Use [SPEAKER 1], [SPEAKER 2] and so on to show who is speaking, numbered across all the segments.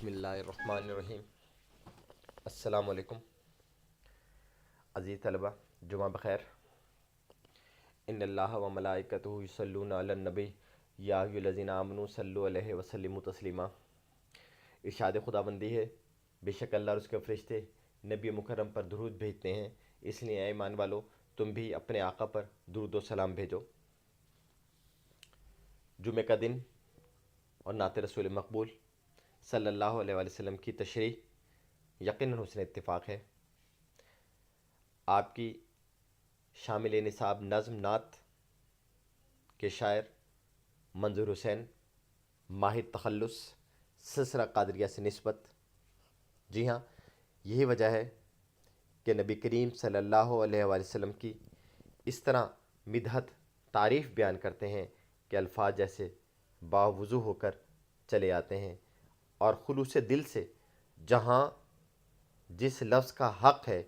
[SPEAKER 1] بسم اللہ الرحمن الرحیم۔ السلام علیکم عزیز طلبہ، جمعہ بخیر۔ ان اللہ و ملائکتہ یصلون علی النبی یا ایھا الذین آمنوا صلوا علیہ وسلموا تسلیما۔ ارشاد خداوندی ہے، بے شک اللہ اور اس کے فرشتے نبی مکرم پر درود بھیجتے ہیں، اس لیے اے ایمان والو تم بھی اپنے آقا پر درود و سلام بھیجو۔ جمعہ کا دن اور نعت رسول مقبول صلی اللہ علیہ وآلہ وسلم کی تشریح یقیناً حسن اتفاق ہے۔ آپ کی شامل نصاب نظم نعت کے شاعر منظور حسین، ماہر تخلص، سلسلہ قادریہ سے نسبت۔ جی ہاں، یہی وجہ ہے کہ نبی کریم صلی اللہ علیہ وآلہ وسلم کی اس طرح مدحت تعریف بیان کرتے ہیں کہ الفاظ جیسے باوضو ہو کر چلے آتے ہیں اور خلوص دل سے جہاں جس لفظ کا حق ہے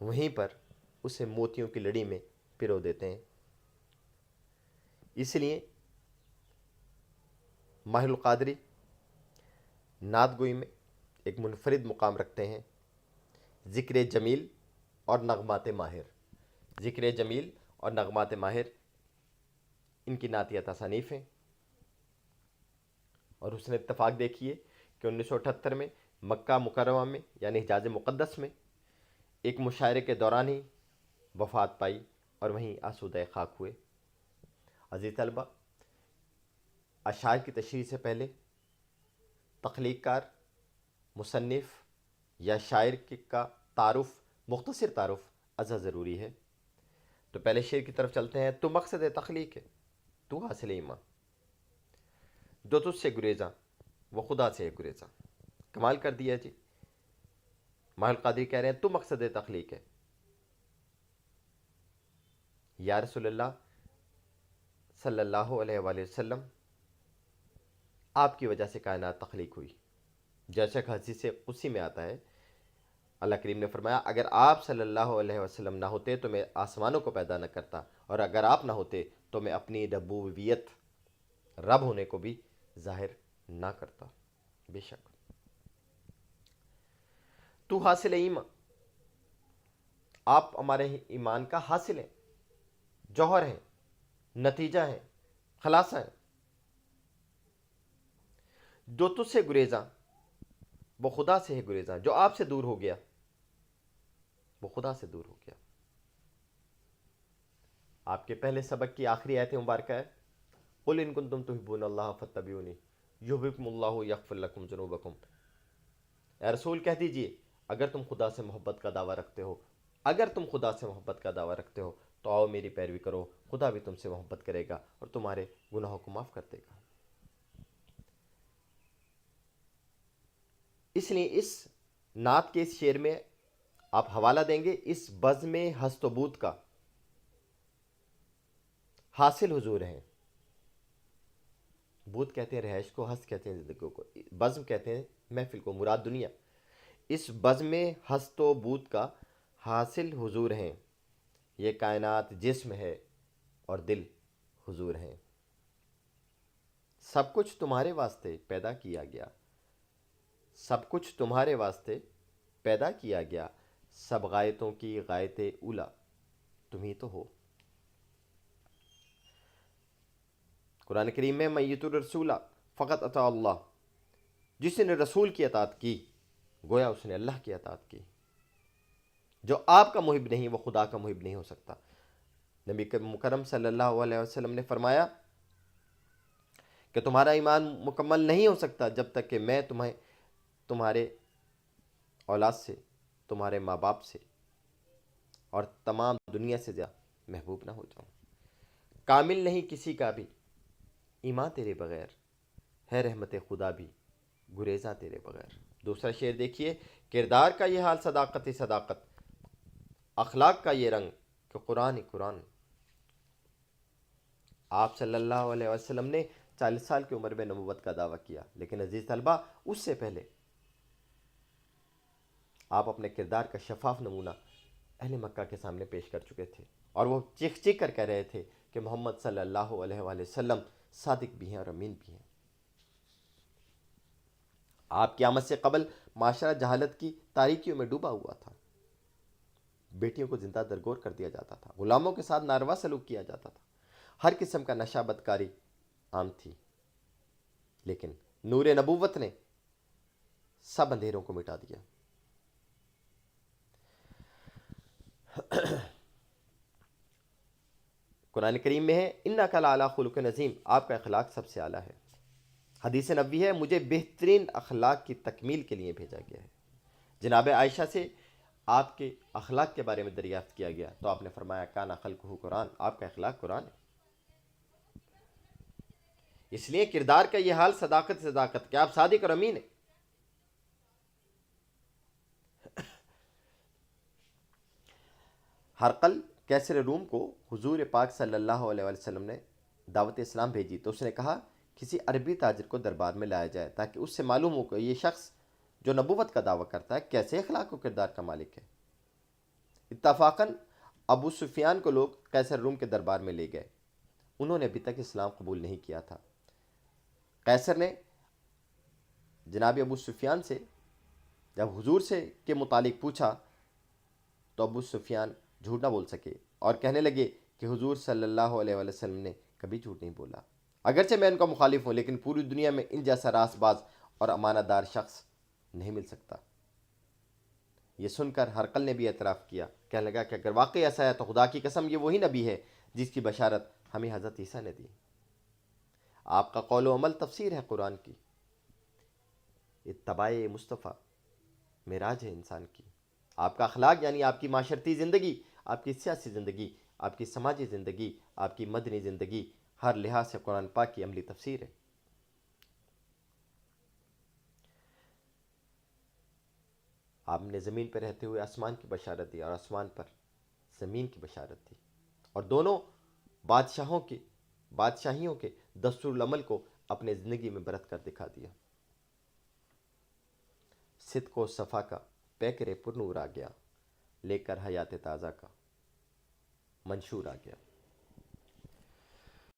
[SPEAKER 1] وہیں پر اسے موتیوں کی لڑی میں پرو دیتے ہیں۔ اس لیے ماہر القادری نعت گوئی میں ایک منفرد مقام رکھتے ہیں۔ ذکر جمیل اور نغمات ماہر، ذکر جمیل اور نغمات ماہر ان کی نعتیہ تصانیف ہیں۔ اور حسن اتفاق دیکھیے کہ 1978 میں مکہ مکرمہ میں یعنی حجاز مقدس میں ایک مشاعرے کے دوران ہی وفات پائی اور وہیں آسودہ خاک ہوئے۔ عزیز طلبہ، اشعار کی تشریح سے پہلے تخلیق کار، مصنف یا شاعر کا تعارف، مختصر تعارف ازا ضروری ہے۔ تو پہلے شعر کی طرف چلتے ہیں۔ تو مقصد تخلیق ہے، تو حاصل ایمان، جو تجھ سے گریزاں وہ خدا سے گریزاں۔ کمال کر دیا جی۔ ماہر القادری کہہ رہے ہیں تو مقصد تخلیق ہے، یا رسول اللہ صلی اللہ علیہ وآلہ وسلم، آپ کی وجہ سے کائنات تخلیق ہوئی۔ جیسا کہ حدیث قدسی میں آتا ہے، اللہ کریم نے فرمایا اگر آپ صلی اللہ علیہ وسلم نہ ہوتے تو میں آسمانوں کو پیدا نہ کرتا، اور اگر آپ نہ ہوتے تو میں اپنی ربوبیت، رب ہونے کو بھی ظاہر نہ کرتا۔ بے شک تو حاصل ایمان، آپ ہمارے ایمان کا حاصل ہیں، جوہر ہیں، نتیجہ ہیں، خلاصہ ہیں۔ جو تجھ سے گریزاں وہ خدا سے ہے گریزاں، جو آپ سے دور ہو گیا وہ خدا سے دور ہو گیا۔ آپ کے پہلے سبق کی آخری آیت مبارکہ ہے، قل ان کنتم تحبون اللہ فاتبعونی یحببکم اللہ یغفر لکم ذنوبکم۔ اے رسول کہہ دیجئے اگر تم خدا سے محبت کا دعویٰ رکھتے ہو، اگر تم خدا سے محبت کا دعویٰ رکھتے ہو تو آؤ میری پیروی کرو، خدا بھی تم سے محبت کرے گا اور تمہارے گناہوں کو معاف کر دے گا۔ اس لیے اس نعت کے اس شعر میں آپ حوالہ دیں گے اس بزم ہست و بود کا، حاصل حضور ہیں۔ بود کہتے ہیں رہائش کو، ہست کہتے ہیں زندگی کو، بزم کہتے ہیں محفل کو، مراد دنیا۔ اس بزم ہست و بود کا حاصل حضور ہیں، یہ کائنات جسم ہے اور دل حضور ہیں۔ سب کچھ تمہارے واسطے پیدا کیا گیا، سب کچھ تمہارے واسطے پیدا کیا گیا، سب غایتوں کی غایت اولا تم ہی تو ہو۔ قرآن کریم میں میت الرسول فقط اطاع اللہ، جس نے رسول کی اطاعت کی گویا اس نے اللہ کی اطاعت کی۔ جو آپ کا محب نہیں وہ خدا کا محب نہیں ہو سکتا۔ نبی مکرم صلی اللہ علیہ وسلم نے فرمایا کہ تمہارا ایمان مکمل نہیں ہو سکتا جب تک کہ میں تمہارے اولاد سے، تمہارے ماں باپ سے اور تمام دنیا سے زیادہ محبوب نہ ہو جاؤں۔ کامل نہیں کسی کا بھی ایمان تیرے بغیر، ہے رحمت خدا بھی گریزاں تیرے بغیر۔ دوسرا شعر دیکھیے، کردار کا یہ حال صداقت ہی صداقت، اخلاق کا یہ رنگ کہ قرآن ہی قرآن۔ آپ صلی اللہ علیہ وسلم نے 40 سال کی عمر میں نبوت کا دعویٰ کیا، لیکن عزیز طلبہ اس سے پہلے آپ اپنے کردار کا شفاف نمونہ اہل مکہ کے سامنے پیش کر چکے تھے، اور وہ چیخ چیخ کر کہہ رہے تھے کہ محمد صلی اللہ علیہ وآلہ وسلم صادق بھی ہیں اور امین بھی ہیں۔ آپ کی آمد سے قبل معاشرہ جہالت کی تاریکیوں میں ڈوبا ہوا تھا، بیٹیوں کو زندہ درگور کر دیا جاتا تھا، غلاموں کے ساتھ ناروا سلوک کیا جاتا تھا، ہر قسم کا نشہ بدکاری عام تھی، لیکن نور نبوت نے سب اندھیروں کو مٹا دیا۔ قرآن کریم میں ہے انک لعلی خلق عظیم، آپ کا اخلاق سب سے اعلیٰ ہے۔ حدیث نبوی ہے مجھے بہترین اخلاق کی تکمیل کے لیے بھیجا گیا ہے۔ جناب عائشہ سے آپ کے اخلاق کے بارے میں دریافت کیا گیا تو آپ نے فرمایا کانا خلقہ قرآن، آپ کا اخلاق قرآن ہے۔ اس لیے کردار کا یہ حال صداقت کہ آپ صادق اور امین ہیں۔ ہرقل کیسر روم کو حضور پاک صلی اللہ علیہ وسلم نے دعوت اسلام بھیجی تو اس نے کہا کسی عربی تاجر کو دربار میں لایا جائے تاکہ اس سے معلوم ہو کہ یہ شخص جو نبوت کا دعویٰ کرتا ہے کیسے اخلاق و کردار کا مالک ہے۔ اتفاقاً ابو سفیان کو لوگ قیصر روم کے دربار میں لے گئے، انہوں نے ابھی تک اسلام قبول نہیں کیا تھا۔ قیصر نے جناب ابو سفیان سے جب حضور سے کے متعلق پوچھا تو ابو سفیان جھوٹ نہ بول سکے اور کہنے لگے کہ حضور صلی اللہ علیہ وسلم نے کبھی جھوٹ نہیں بولا، اگرچہ میں ان کا مخالف ہوں لیکن پوری دنیا میں ان جیسا راست باز اور امانت دار شخص نہیں مل سکتا۔ یہ سن کر ہرقل نے بھی اعتراف کیا، کہنے لگا کہ اگر واقعی ایسا ہے تو خدا کی قسم یہ وہی نبی ہے جس کی بشارت ہمیں حضرت عیسیٰ نے دی۔ آپ کا قول و عمل تفسیر ہے قرآن کی، اتباع مصطفیٰ معراج ہے انسان کی۔ آپ کا اخلاق یعنی آپ کی معاشرتی زندگی، آپ کی سیاسی زندگی، آپ کی سماجی زندگی، آپ کی مدنی زندگی ہر لحاظ سے قرآن پاک کی عملی تفسیر ہے۔ آپ نے زمین پر رہتے ہوئے آسمان کی بشارت دی اور آسمان پر زمین کی بشارت دی، اور دونوں بادشاہیوں کے دستور العمل کو اپنے زندگی میں برت کر دکھا دیا۔ صدق و صفا کا پیکر پر نور آ گیا، لے کر حیات تازہ کا منشور آ گیا۔